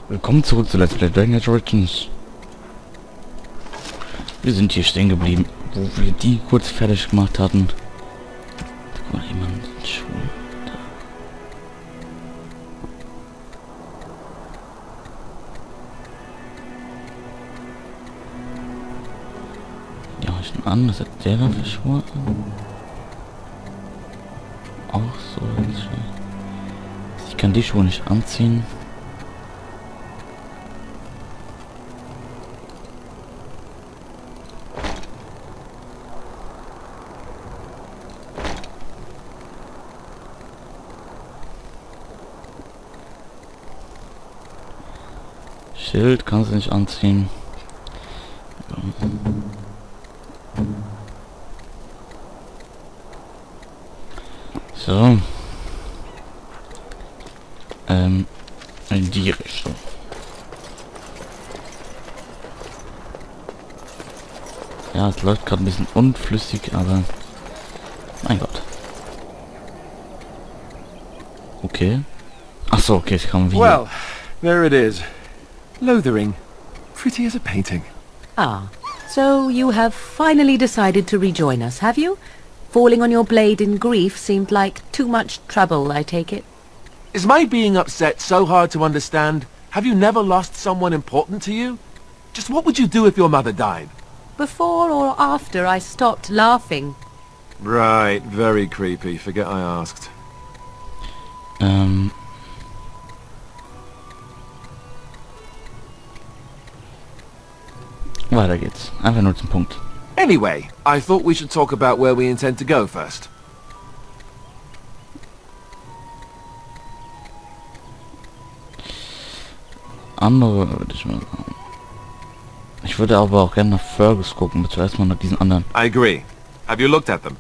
Willkommen zurück zu Let's Play Dragon Age Origins. Wir sind hier stehen geblieben, wo wir die kurz fertig gemacht hatten. Da guck mal, jemand schon. Ja, ich nehme an, dass der da verschwunden. Auch so. Ich kann die Schuhe nicht anziehen. Schild kannst du nicht anziehen. So. In die Richtung. Ja, es läuft gerade ein bisschen unflüssig, aber mein Gott. Okay. Ach so, okay, es kann wieder. Well, there it is. Lothering. Pretty as a painting. Ah, so you have finally decided to rejoin us, have you? Falling on your blade in grief seemed like too much trouble, I take it. Is my being upset so hard to understand? Have you never lost someone important to you? Just what would you do if your mother died? Before or after I stopped laughing? Right, very creepy. Forget I asked. Weiter geht's. Einfach nur zum Punkt. Anyway, I thought we should talk about where we intend to go first. Andere würde ich mal sagen. Ich würde aber auch gerne nach Fergus gucken, aber zuerst mal nach diesen anderen. I agree. Have you looked at them?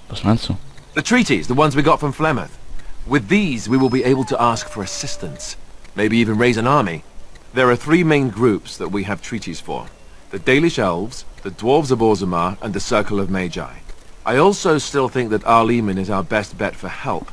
Was meinst du? The treaties, the ones we got from Flemeth. With these, we will be able to ask for assistance. Maybe even raise an army. There are three main groups that we have treaties for. The Dalish Elves, the Dwarves of Orzammar, and the Circle of Magi. I also still think that Arleman is our best bet for help.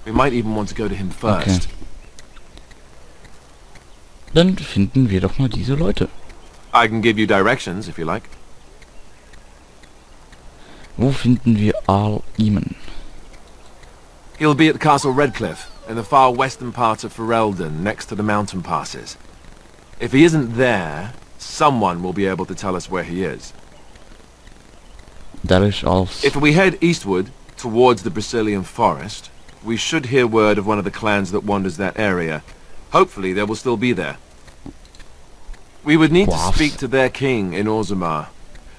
We might even want to go to him first. Okay. Dann finden wir doch mal diese Leute. I can give you directions, if you like. Wo finden wir Arleman? He'll be at Castle Redcliffe, in the far western part of Ferelden, next to the mountain passes. If he isn't there, someone will be able to tell us where he is. Dalish Elves. If we head eastward, towards the Brazilian forest, we should hear word of one of the clans that wanders that area. Hopefully they will still be there. We would need to speak to their king in Orzammar.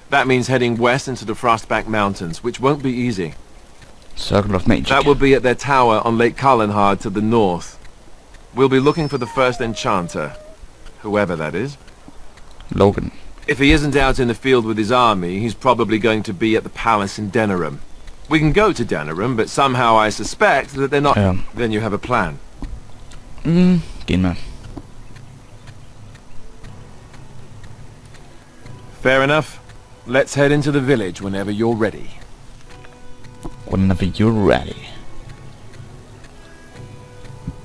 That means heading west into the Frostback Mountains, which won't be easy. Circle of Magi. That will be at their tower on Lake Carlenhard to the north. We'll be looking for the first enchanter, whoever that is. Logan. If he isn't out in the field with his army, he's probably going to be at the palace in Denerim. We can go to Denerim, but somehow I suspect that they're not... Then you have a plan. Gehen wir. Fair enough. Let's head into the village whenever you're ready. Whenever you're ready.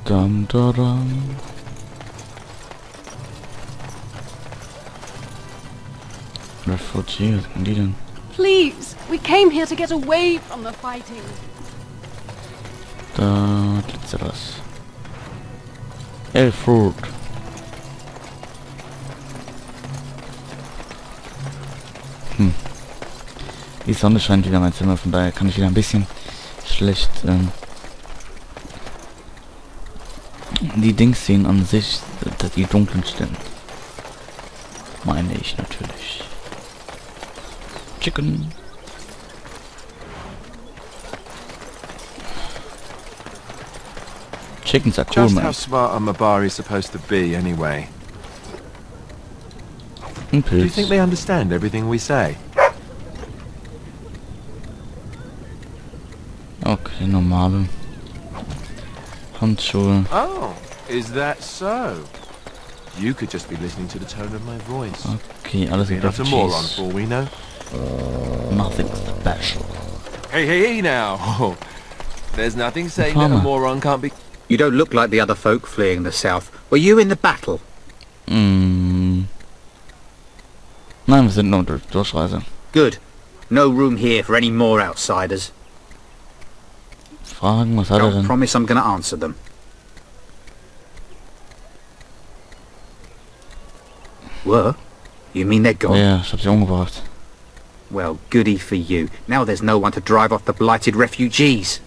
Dum da dum. Refugee, was kann die denn? Please, we came here to get away from the fighting. Da glitzert das. Elfurt. Die Sonne scheint wieder mein Zimmer, von daher kann ich wieder ein bisschen schlecht die Dings sehen an sich, die dunklen Stellen. Meine ich natürlich. Chicken. Chickens are cool, Just man. how smart are Mabari supposed to be, anyway? Ein Do you Pilz. think they understand everything we say? Okay, normale Handschuhe. Oh, is that so? You could just be listening to the tone of my voice. Okay, alles You're not a moron for all we know. Nothing special. Hey, now! There's nothing saying that a moron can't be... You don't look like the other folk fleeing the south. Were you in the battle? Nein, wir sind nur Durchreise. Good. No room here for any more outsiders. Fragen, was hat er Don't denn? promise I'm gonna answer them. Were? You mean they're gone? Ja, ich hab sie umgebracht. Well, goody for you. Now there's no one to drive off the blighted refugees.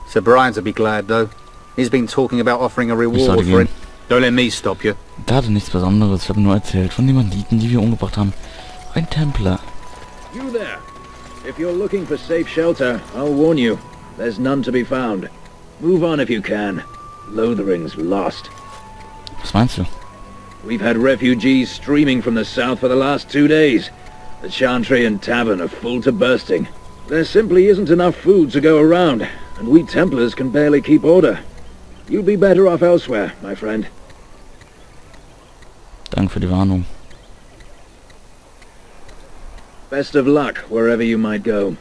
Sir Brian'll be glad, though. He's been talking about offering a reward for it. Don't let me stop you. Da hatte nichts Besonderes, ich habe nur erzählt von den Banditen, die wir umgebracht haben. Ein Templer. You there. If you're looking for safe shelter, I'll warn you. There's none to be found. Move on if you can. Lothering's lost. Was meinst du? We've had refugees streaming from the south for the last 2 days. The Chantry and Tavern are full to bursting. There simply isn't enough food to go around, and we Templars can barely keep order. You'd be better off elsewhere, my friend. Danke für die Warnung. Best of luck wherever you might go.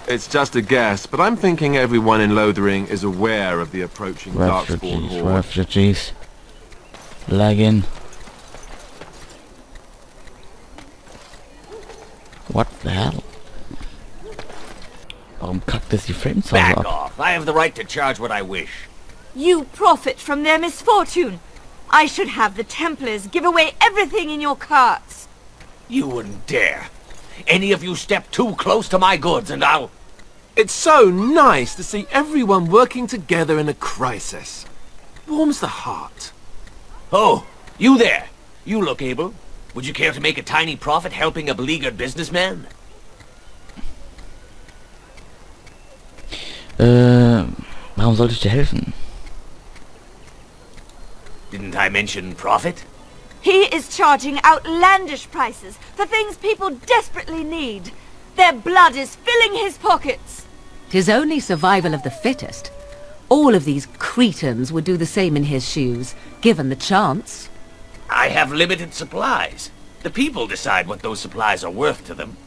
It's just a guess, but I'm thinking everyone in Lothering is aware of the approaching Darkspawn horde. Refugees. Lagging. What the hell? Warum kackt es die Framezahl Back ab? off. I have the right to charge what I wish. You profit from their misfortune. I should have the Templars give away everything in your carts. You wouldn't dare. Any of you step too close to my goods and I'll... It's so nice to see everyone working together in a crisis. Warms the heart. Oh, you there. You look able. Would you care to make a tiny profit helping a beleaguered businessman? Warum sollte ich dir helfen? Didn't I mention profit? He is charging outlandish prices for things people desperately need. Their blood is filling his pockets. 'Tis only survival of the fittest. All of these cretins would do the same in his shoes, given the chance. I have limited supplies. The people decide what those supplies are worth to them.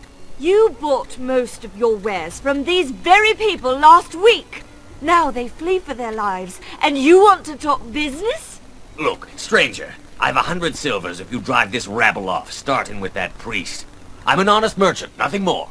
You bought most of your wares from these very people last week. Now they flee for their lives, and you want to talk business? Look, stranger, I've 100 silvers if you drive this rabble off, starting with that priest. I'm an honest merchant, nothing more.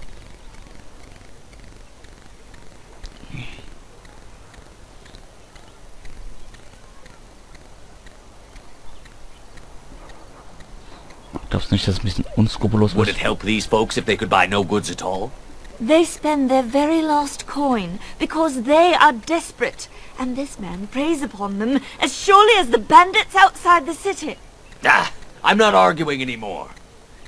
Glaubst du nicht, dass es ein bisschen unskrupellos Would ist? it help these folks if they could buy no goods at all? They spend their very last coin because they are desperate, and this man preys upon them as surely as the bandits outside the city. Ah, I'm not arguing anymore.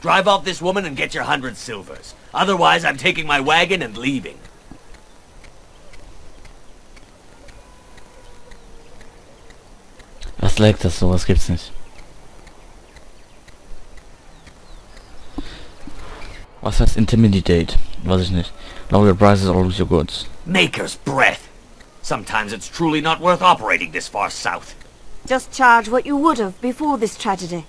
Drive off this woman and get your 100 silvers. Otherwise, I'm taking my wagon and leaving. Was leckt das? Sowas gibt's nicht. Was heißt Intimidate? Weiß ich nicht. Lower your prices or lose your goods. Maker's breath. Sometimes it's truly not worth operating this far south. Just charge what you would have before this tragedy.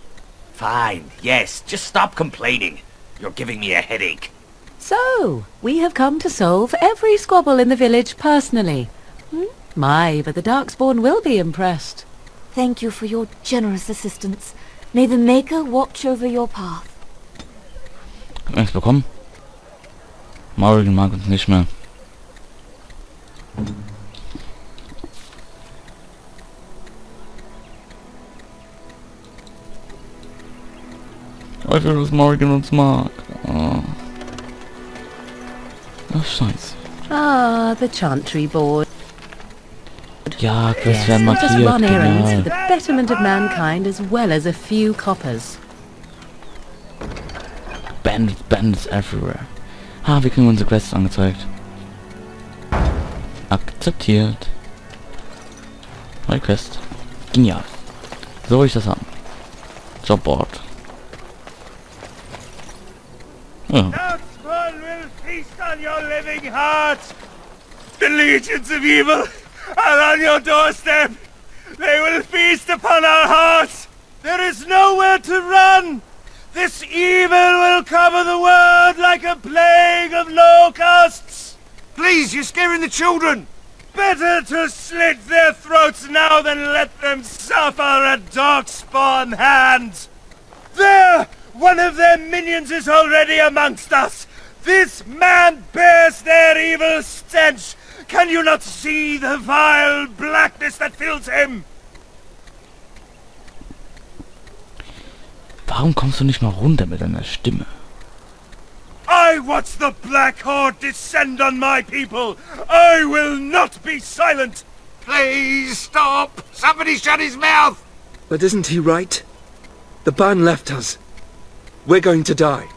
Fine, yes, just stop complaining. You're giving me a headache. So, we have come to solve every squabble in the village personally. My, but the Darkspawn will be impressed. Thank you for your generous assistance. May the Maker watch over your path. Hab nichts bekommen. Morrigan mag uns nicht mehr. Ich will, dass Morrigan uns mag. Oh. Ach, scheiße. Ah, the Chantry board. Ja, Quests Yes, werden let us markiert. run errands for Genial. the betterment of mankind as well as a few coppers. Bandits everywhere. Ah, wir kriegen unsere Quests angezeigt. Akzeptiert. Neue Quest. Genial. So will ich das haben. Jobboard. Ja. Darkspawn will feast on your living hearts. The legions of evil are on your doorstep. They will feast upon our hearts. There is nowhere to run. This evil will cover the world like a plague of locusts. Please, you're scaring the children! Better to slit their throats now than let them suffer at darkspawn hands! There! One of their minions is already amongst us! This man bears their evil stench! Can you not see the vile blackness that fills him? Warum kommst du nicht mal runter mit deiner Stimme? I watch the Black Horde descend on my people! I will not be silent! Please stop! Somebody shut his mouth! But isn't he right? The ban left us. We're going to die.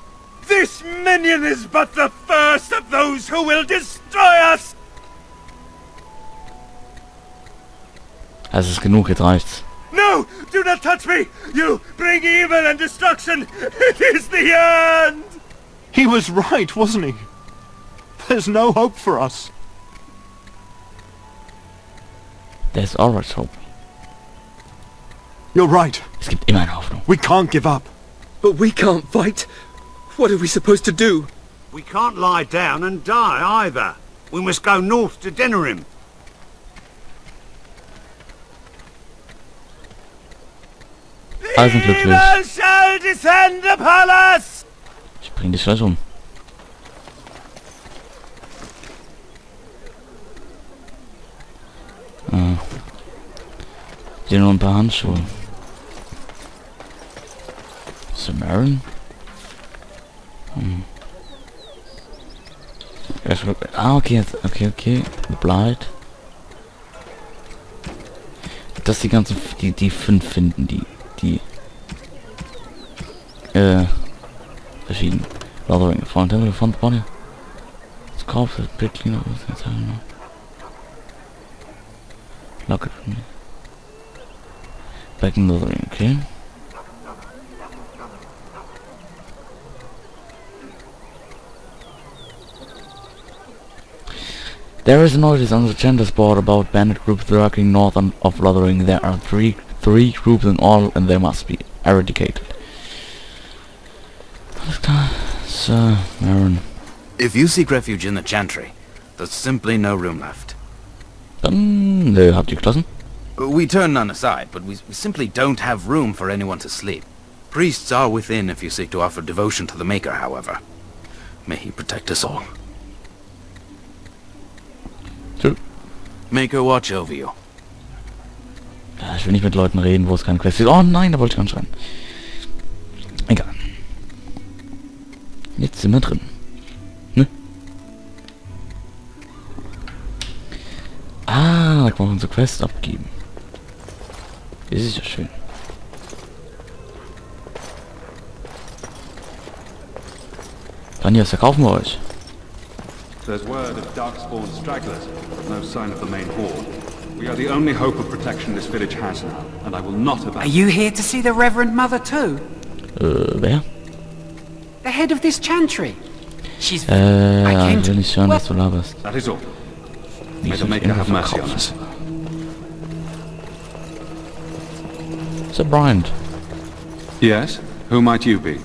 This minion is but the first of those who will destroy us! Es ist genug, jetzt reicht's. No! Do not touch me! You bring evil and destruction! It is the end! He was right, wasn't he? There's no hope for us. There's always hope. You're right. Es gibt immer eine Hoffnung. We can't give up. But we can't fight. What are we supposed to do? We can't lie down and die either. We must go north to Denerim. Alle sind glücklich. Evil shall descend upon us! Ich bring dich gleich um. Hier nur ein paar Handschuhe. Samarin? Okay, jetzt, okay. Blight. Dass die ganzen, die 5 finden, die verschieden. Lathering, Front Temple, Front Body. Scarf, Bit Cleaner, was jetzt haben wir noch? Locket. Back in Lathering, okay. There is a notice on the Chanter's board about bandit groups lurking north of Lothering. There are three groups in all, and they must be eradicated. Alles klar, Sir Marin. If you seek refuge in the Chantry, there's simply no room left. Dann habt ihr geschlossen? We turn none aside, but we simply don't have room for anyone to sleep. Priests are within if you seek to offer devotion to the Maker, however. May he protect us all. Tschö. Maker watch over you. Ja, ich will nicht mit Leuten reden, wo es keine Quest ist. Oh nein, da wollte ich gar nicht rein. Egal. Jetzt sind wir drin. Ne? Ah, da kann man unsere Quest abgeben. Das ist ja schön. Dann was verkaufen wir euch. There's word of darkspawn stragglers, but no sign of the main horde. We are the only hope of protection this village has now, and I will not abandon. Are you here to see the Reverend Mother too? Wer? The head of this chantry. She's... ich will nicht hören, was du laberst. That is all. May the Maker have mercy on us. Sir Brian. Yes? Who might you be?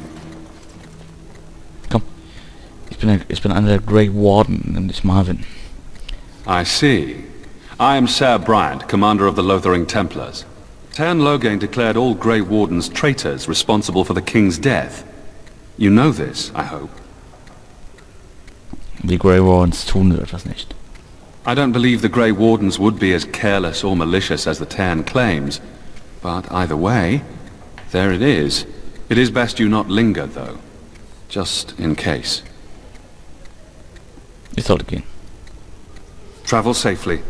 Komm. Ich bin einer der Grey Warden, nenn dich Marvin. I see. I am Sir Bryant, commander of the Lothering Templars. Tern Loghain declared all Grey Wardens traitors responsible for the king's death. You know this, I hope. Die Grey Wardens tun so etwas nicht. I don't believe the Grey Wardens would be as careless or malicious as the Tern claims. But either way, there it is. It is best you not linger, though. Just in case. Ich sollte gehen. Travel safely,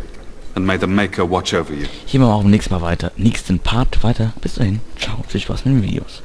and may the Maker watch over you. Hier machen wir auch beim nächsten Mal weiter. Nächsten Part weiter. Bis dahin. Ciao. Viel Spaß mit den Videos.